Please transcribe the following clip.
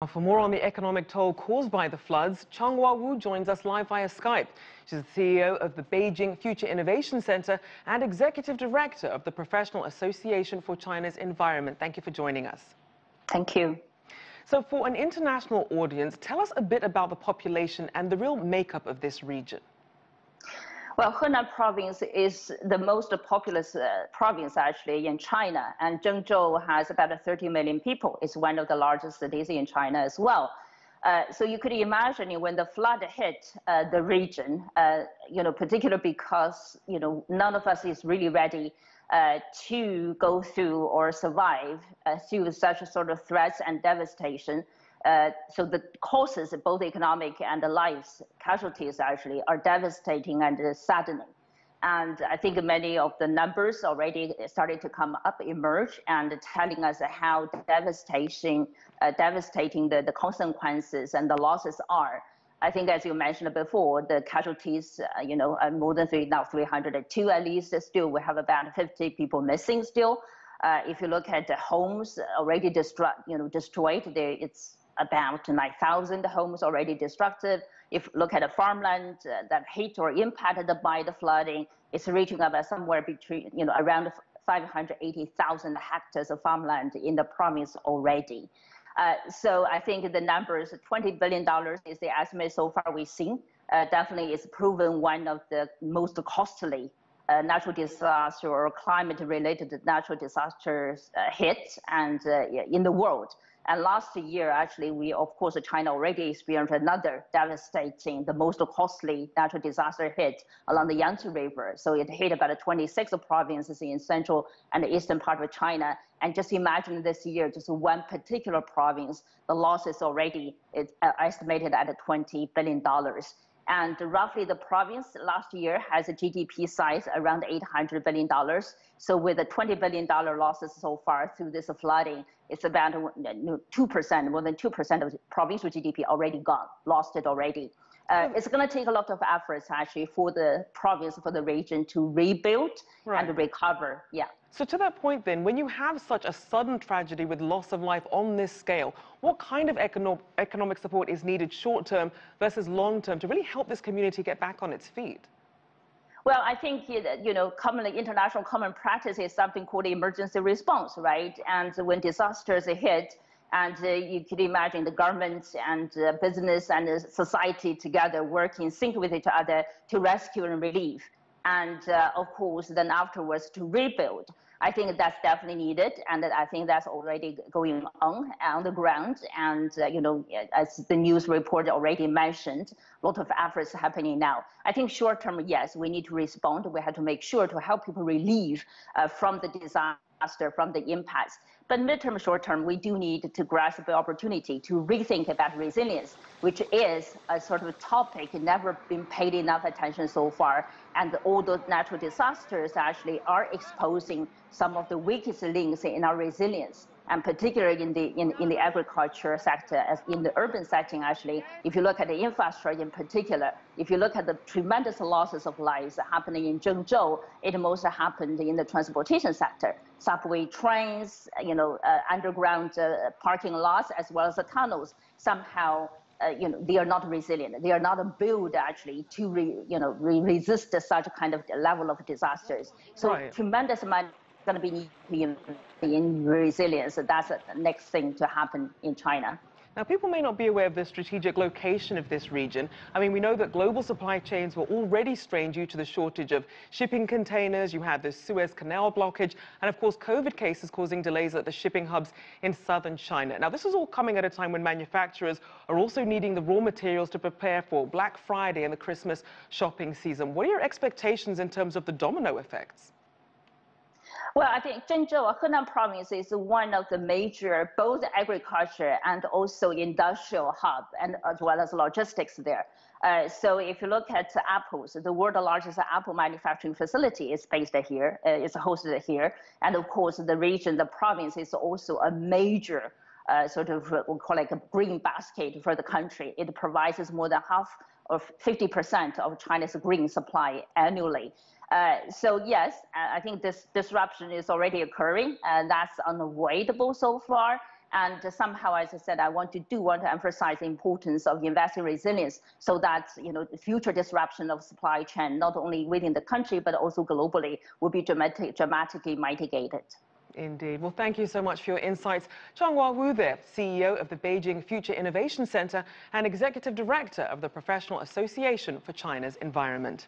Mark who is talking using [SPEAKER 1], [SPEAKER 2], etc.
[SPEAKER 1] For more on the economic toll caused by the floods, Changhua Wu joins us live via Skype. She's the CEO of the Beijing Future Innovation Center and Executive Director of the Professional Association for China's Environment. Thank you for joining us.
[SPEAKER 2] Thank you.
[SPEAKER 1] So for an international audience, tell us a bit about the population and the real makeup of this region.
[SPEAKER 2] Well, Henan Province is the most populous province actually in China, and Zhengzhou has about 30 million people. It's one of the largest cities in China as well. So you could imagine when the flood hit the region, particularly because none of us is really ready to go through or survive through such a sort of threats and devastation. So the causes, both economic and the lives casualties actually, are devastating and saddening. And I think many of the numbers already started to come up, emerge, and telling us how devastating the consequences and the losses are. I think, as you mentioned before, the casualties, are more than 302 at least. Still, we have about 50 people missing still. If you look at the homes already destroyed, it's about 9,000 homes already destructive. If you look at the farmland that hit or impacted by the flooding, it's reaching about somewhere between, around 580,000 hectares of farmland in the province already. So I think the numbers, $20 billion is the estimate so far we've seen. Definitely is proven one of the most costly natural disaster or climate-related natural disasters hit and in the world. And last year, actually, China already experienced another devastating, the most costly natural disaster hit along the Yangtze River. So it hit about 26 provinces in central and the eastern part of China. And just imagine this year, just one particular province, the losses already is estimated at $20 billion. And roughly the province last year has a GDP size around $800 billion. So with the $20 billion losses so far through this flooding, it's about 2%, more than 2% of the provincial GDP already gone, lost it already. It's going to take a lot of efforts actually for the province, for the region to rebuild and recover. Yeah.
[SPEAKER 1] So to that point then, when you have such a sudden tragedy with loss of life on this scale, what kind of economic support is needed short-term versus long-term to really help this community get back on its feet?
[SPEAKER 2] Well, I think, commonly international common practice is something called emergency response, right? And when disasters hit, and you could imagine the government and business and society together work in sync with each other to rescue and relieve. And of course, then afterwards to rebuild. I think that's definitely needed, and I think that's already going on the ground. And as the news report already mentioned, a lot of efforts happening now. I think short term, yes, we need to respond. We have to make sure to help people relieve from the disaster, from the impacts. But midterm, short term, we do need to grasp the opportunity to rethink about resilience, which is a sort of topic never been paid enough attention so far. And all those natural disasters actually are exposing some of the weakest links in our resilience. And particularly in the agriculture sector, as in the urban setting, actually, if you look at the infrastructure in particular, if you look at the tremendous losses of lives happening in Zhengzhou, it mostly happened in the transportation sector. Subway trains, underground parking lots, as well as the tunnels, somehow they are not resilient. They are not built actually to resist such kind of level of disasters. So tremendous amount going to be in resilience. That's the next thing to happen in China.
[SPEAKER 1] Now, people may not be aware of the strategic location of this region. I mean, we know that global supply chains were already strained due to the shortage of shipping containers. You had the Suez Canal blockage, and of course, COVID cases causing delays at the shipping hubs in southern China. Now, this is all coming at a time when manufacturers are also needing the raw materials to prepare for Black Friday and the Christmas shopping season. What are your expectations in terms of the domino effects?
[SPEAKER 2] Well, I think Zhengzhou, Henan Province, is one of the major both agriculture and also industrial hub, and as well as logistics there. So if you look at apples, the world's largest apple manufacturing facility is based here, is hosted here. And of course, the region, the province is also a major sort of, we call it a green basket for the country. It provides more than half of 50% of China's green supply annually. So yes, I think this disruption is already occurring, and that's unavoidable so far. And somehow, as I said, I want to emphasize the importance of investing resilience so that the future disruption of supply chain, not only within the country but also globally, will be dramatically mitigated.
[SPEAKER 1] Indeed. Well, thank you so much for your insights. Changhua Wu there, CEO of the Beijing Future Innovation Center and Executive Director of the Professional Association for China's Environment.